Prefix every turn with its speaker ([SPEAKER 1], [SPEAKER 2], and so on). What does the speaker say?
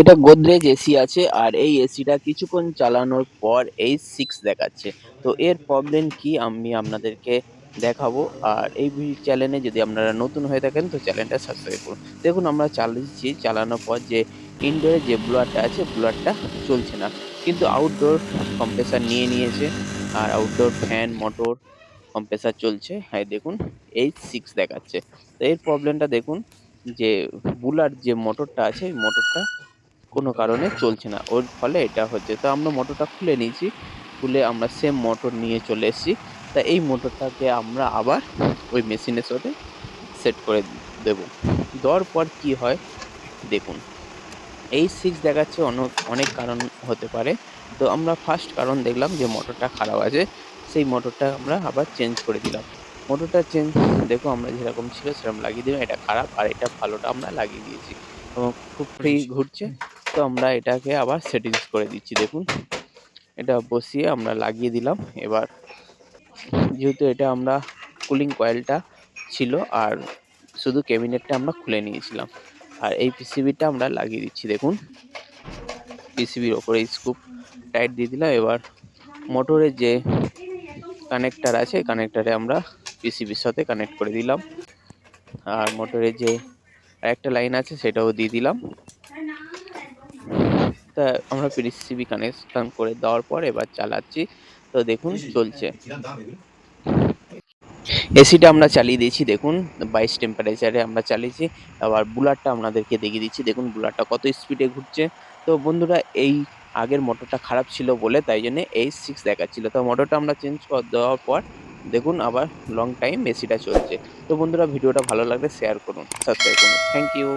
[SPEAKER 1] এটা গোদরেজ এসি আছে আর এই এসিটা কিছুক্ষণ চালানোর পর H6 দেখাচ্ছে। তো এর প্রবলেম কি আমি আপনাদেরকে দেখাবো। আর এই চ্যানেলে যদি আপনারা নতুন হয়ে থাকেন তো চ্যানেলটা সাবস্ক্রাইব করুন। দেখুন আমরা চালিয়েছি, চালানোর পর যে ইনডোরে যে ব্লোয়ারটা আছে ব্লোয়ারটা চলছে না, কিন্তু আউটডোর কম্প্রেসার নিয়ে নিয়েছে আর আউটডোর ফ্যান মোটর কম্প্রেসার চলছে। হ্যাঁ দেখুন H6 দেখাচ্ছে। তো এর প্রবলেমটা দেখুন যে বুলার যে মোটরটা আছে এই মোটরটা কোনো কারণে চলছে না, ওর ফলে এটা হচ্ছে। তো আমরা মোটরটা খুলে নিয়েছি, খুলে আমরা সেম মোটর নিয়ে চলে এসেছি। তা এই মোটরটাকে আমরা আবার ওই মেশিনের সাথে সেট করে দেব। দেওয়ার পর কি হয় দেখুন, H6 দেখাচ্ছে অনেক কারণ হতে পারে। তো আমরা ফার্স্ট কারণ দেখলাম যে মোটরটা খারাপ আছে, সেই মোটরটা আমরা আবার চেঞ্জ করে দিলাম। মোটরটা চেঞ্জ দেখো আমরা যেরকম ছিল সেরকম লাগিয়ে দিলাম, এটা খারাপ আর এটা ভালোটা আমরা লাগিয়ে দিয়েছি এবং খুব ফ্রি ঘুরছে। তো আমরা এটাকে আবার সেটিংস করে দিচ্ছি দেখুন, এটা বসিয়ে আমরা লাগিয়ে দিলাম। এবার যেহেতু এটা আমরা কুলিং কয়েলটা ছিল আর শুধু ক্যাবিনেটটা আমরা খুলে নিয়েছিলাম, আর এই পিসিবিটা আমরা লাগিয়ে দিচ্ছি দেখুন। পিসিবির ওপরে স্ক্রু টাইট দিয়ে দিলাম। এবার মোটরের যে কানেক্টার আছে কানেক্টারে আমরা পিসিবির সাথে কানেক্ট করে দিলাম, আর মোটরের যে আরেকটা লাইন আছে সেটাও দিয়ে দিলাম। তা আমরা পিসিবি কানেকশন করে দেওয়ার পর এবার চালাচ্ছি। তো দেখুন চলছে। এসিটা আমরা চালিয়ে দিয়েছি দেখুন, 22 টেম্পারেচারে আমরা চালিয়েছি। আবার বুলারটা আপনাদেরকে দেখিয়ে দিচ্ছি দেখুন বুলারটা কত স্পিডে ঘুরছে। তো বন্ধুরা এই আগের মোটরটা খারাপ ছিল বলে তাই জন্য H6 দেখাচ্ছিল। তো মোটরটা আমরা চেঞ্জ করে দেওয়ার পর দেখুন আবার লং টাইম এসিটা চলছে। তো বন্ধুরা ভিডিওটা ভালো লাগলে শেয়ার করুন, সাবস্ক্রাইব করুন। Thank you.